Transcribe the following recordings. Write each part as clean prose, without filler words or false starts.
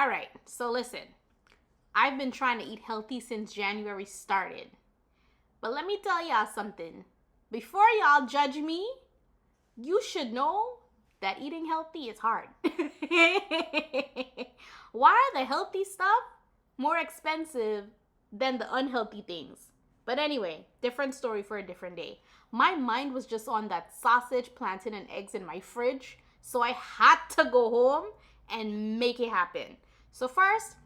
All right, so listen, I've been trying to eat healthy since January started. But let me tell y'all something. Before y'all judge me, you should know that eating healthy is hard. Why are the healthy stuff more expensive than the unhealthy things? But anyway, different story for a different day. My mind was just on that sausage, plantain, and eggs in my fridge, so I had to go home and make it happen. So first,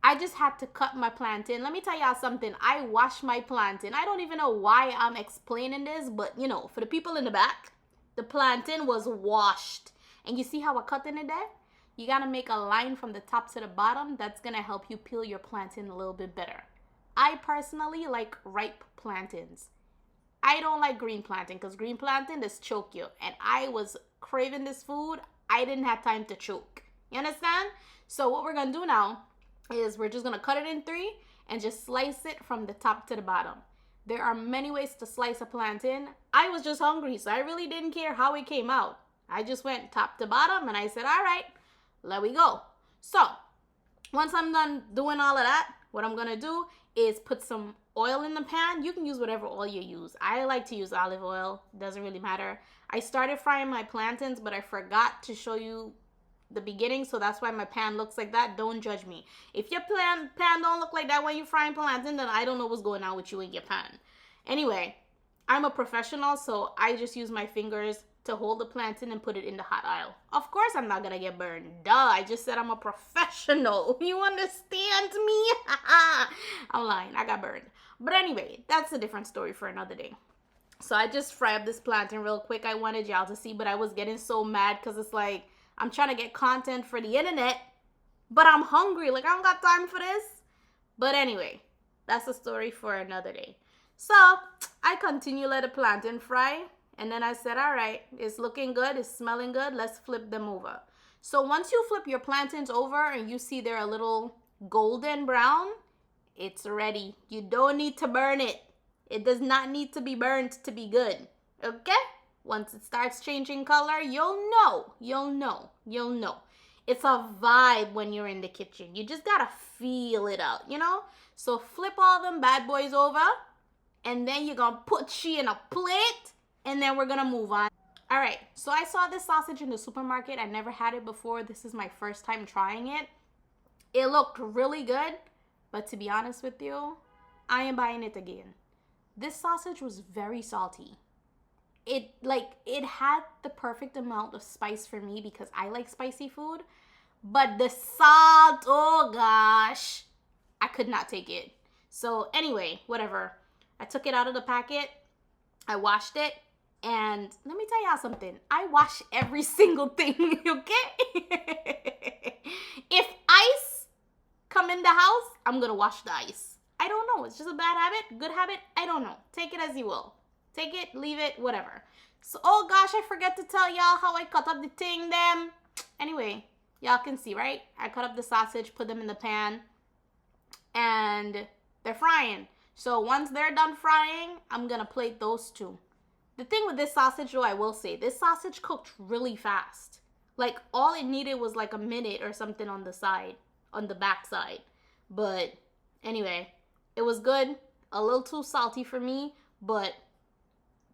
I just had to cut my plantain. Let me tell y'all something. I wash my plantain. I don't even know why I'm explaining this, but for the people in the back, the plantain was washed. And you see how I cut in it there? You gotta make a line from the top to the bottom. That's gonna help you peel your plantain a little bit better. I personally like ripe plantains. I don't like green plantain because green plantain just choke you. And I was craving this food. I didn't have time to choke. You understand? So what we're gonna do now is we're just gonna cut it in three and just slice it from the top to the bottom. There are many ways to slice a plantain. I was just hungry, so I really didn't care how it came out. I just went top to bottom and I said, all right, let we go. So once I'm done doing all of that, what I'm gonna do is put some oil in the pan. You can use whatever oil you use. I like to use olive oil. Doesn't really matter. I started frying my plantains, but I forgot to show you the beginning, so that's why my pan looks like that. Don't judge me. If your pan don't look like that when you're frying plantain, then I don't know what's going on with you in your pan. Anyway, I'm a professional, so I just use my fingers to hold the plantain and put it in the hot oil. Of course I'm not gonna get burned. Duh, I just said I'm a professional. You understand me? I'm lying, I got burned. But anyway, that's a different story for another day. So I just fry up this plantain real quick. I wanted y'all to see, but I was getting so mad because it's like, I'm trying to get content for the internet, but I'm hungry. Like, I don't got time for this. But anyway, that's a story for another day. So I continue let the plantain fry. And then I said, all right, it's looking good. It's smelling good. Let's flip them over. So once you flip your plantains over and you see they're a little golden brown, it's ready. You don't need to burn it. It does not need to be burned to be good. Okay? Once it starts changing color, you'll know. It's a vibe when you're in the kitchen. You just gotta feel it out, So flip all them bad boys over, and then you're gonna put she in a plate, and then we're gonna move on. All right, so I saw this sausage in the supermarket. I never had it before. This is my first time trying it. It looked really good, but to be honest with you, I am buying it again. This sausage was very salty. It had the perfect amount of spice for me because I like spicy food, but the salt, oh gosh, I could not take it. So anyway, whatever. I took it out of the packet. I washed it. And let me tell y'all something. I wash every single thing, okay? If ice come in the house, I'm going to wash the ice. I don't know. It's just a bad habit, good habit. I don't know. Take it as you will. Take it, leave it, whatever. So, oh gosh, I forget to tell y'all how I cut up the thing them. Anyway, y'all can see, right? I cut up the sausage, put them in the pan, and they're frying. So once they're done frying, I'm going to plate those two. The thing with this sausage, though, I will say, this sausage cooked really fast. Like, all it needed was like a minute or something on the side, on the back side. But anyway, it was good. A little too salty for me, but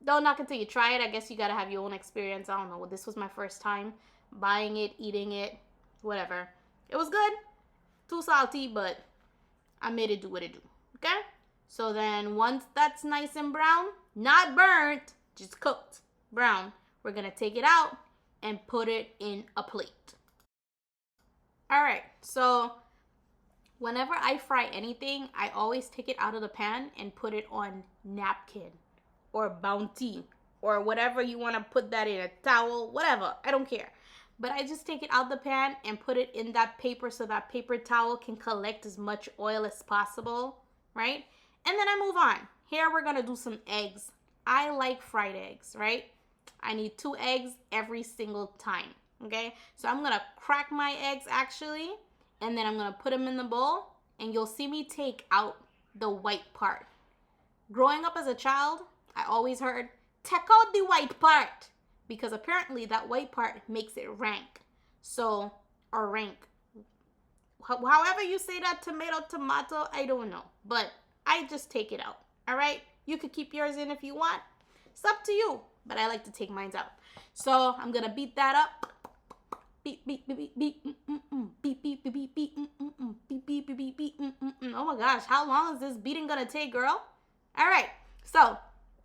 don't knock until you try it. I guess you gotta have your own experience. I don't know. This was my first time buying it, eating it, whatever. It was good. Too salty, but I made it do what it do. Okay? So then once that's nice and brown, not burnt, just cooked brown, we're gonna take it out and put it in a plate. All right, so whenever I fry anything, I always take it out of the pan and put it on napkin or bounty or whatever you want to put that in, a towel, whatever, I don't care. But I just take it out the pan and put it in that paper so that paper towel can collect as much oil as possible, right? And then I move on. Here we're gonna do some eggs. I like fried eggs, right? I need 2 eggs every single time, okay? So I'm gonna crack my eggs actually, and then I'm gonna put them in the bowl, and you'll see me take out the white part. Growing up as a child, I always heard, take out the white part, because apparently that white part makes it rank. So, or rank. however you say that, tomato, I don't know. But I just take it out. All right? You could keep yours in if you want. It's up to you. But I like to take mine out. So I'm going to beat that up. Beat, beat, beat, beat, beat, beat, beat, beat, beat, beat, beat, beat, beat, beat, oh my gosh, how long is this beating gonna take, girl? All right, so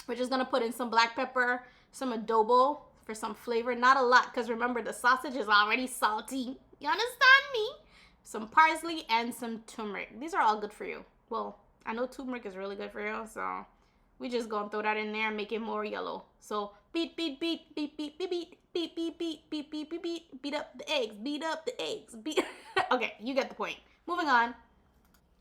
we're just gonna put in some black pepper, some adobo for some flavor, not a lot, because remember the sausage is already salty. You understand me? Some parsley and some turmeric. These are all good for you. Well, I know turmeric is really good for you, so we just gonna throw that in there and make it more yellow. So beat, beat, beat, beat, beat, beat, beat. Beat, beat, beat, beat, beat, beat, beat, beat up the eggs, beat up the eggs, beat. Okay, you get the point. Moving on.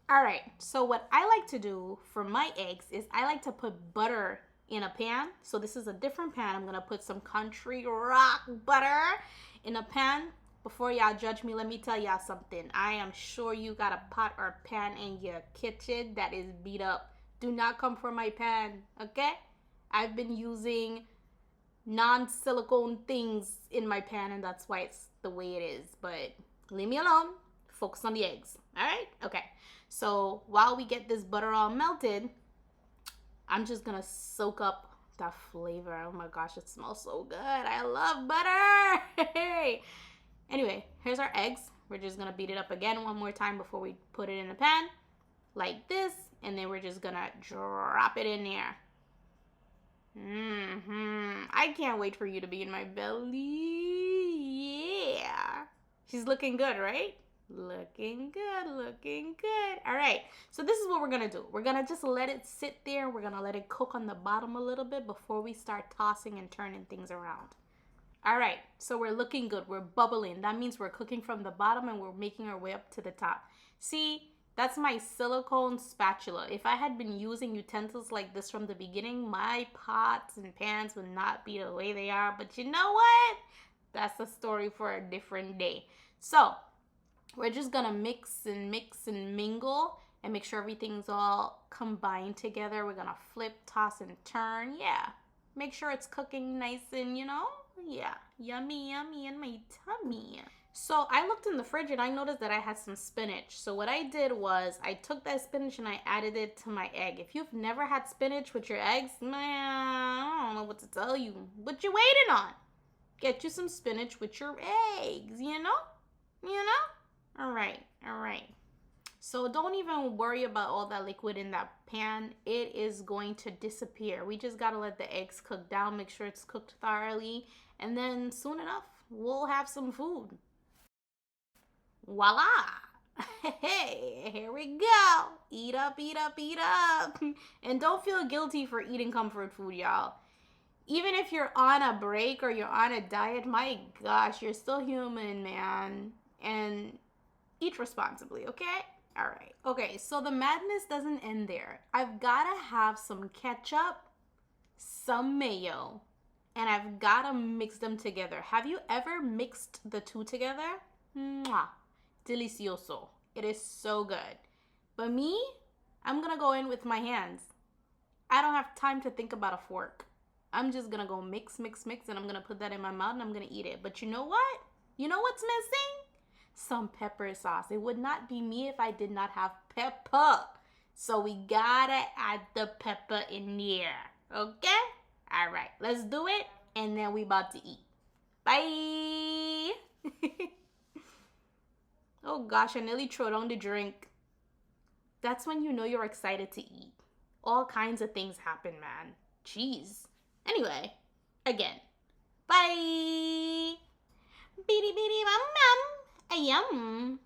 All right, so what I like to do for my eggs is I like to put butter in a pan. So this is a different pan. I'm gonna put some country rock butter in a pan. Before y'all judge me, let me tell y'all something. I am sure you got a pot or pan in your kitchen that is beat up. Do not come for my pan, okay? I've been using non-silicone things in my pan, and that's why it's the way it is. But leave me alone. Focus on the eggs. All right? Okay. So while we get this butter all melted, I'm just gonna soak up that flavor. Oh my gosh, it smells so good. I love butter. Anyway, here's our eggs. We're just gonna beat it up again one more time before we put it in the pan, like this, and then we're just gonna drop it in there. I can't wait for you to be in my belly. Yeah. She's looking good, right? Looking good, looking good. All right. So this is what we're going to do. We're going to just let it sit there. We're going to let it cook on the bottom a little bit before we start tossing and turning things around. All right. So we're looking good. We're bubbling. That means we're cooking from the bottom and we're making our way up to the top. See? That's my silicone spatula. If I had been using utensils like this from the beginning, my pots and pans would not be the way they are. But you know what? That's a story for a different day. So we're just going to mix and mingle and make sure everything's all combined together. We're going to flip, toss, and turn. Yeah. Make sure it's cooking nice and, yeah. Yummy, yummy in my tummy. So I looked in the fridge and I noticed that I had some spinach. So what I did was I took that spinach and I added it to my egg. If you've never had spinach with your eggs, man, I don't know what to tell you. What you waiting on? Get you some spinach with your eggs, you know? All right. So don't even worry about all that liquid in that pan. It is going to disappear. We just got to let the eggs cook down, make sure it's cooked thoroughly, and then soon enough, we'll have some food. Voila! Hey, here we go. Eat up, eat up, eat up. And don't feel guilty for eating comfort food, y'all. Even if you're on a break or you're on a diet, my gosh, you're still human, man. And eat responsibly, okay? All right. Okay, so the madness doesn't end there. I've got to have some ketchup, some mayo, and I've got to mix them together. Have you ever mixed the two together? Mwah. Delicioso. It is so good. But me, I'm going to go in with my hands. I don't have time to think about a fork. I'm just going to go mix, and I'm going to put that in my mouth and I'm going to eat it. But you know what? You know what's missing? Some pepper sauce. It would not be me if I did not have pepper. So we got to add the pepper in there. Okay? All right. Let's do it. And then we about to eat. Bye. Oh gosh, I nearly threw down the drink. That's when you know you're excited to eat. All kinds of things happen, man. Jeez. Anyway, again. Bye. Beady beady bum bum. Yum.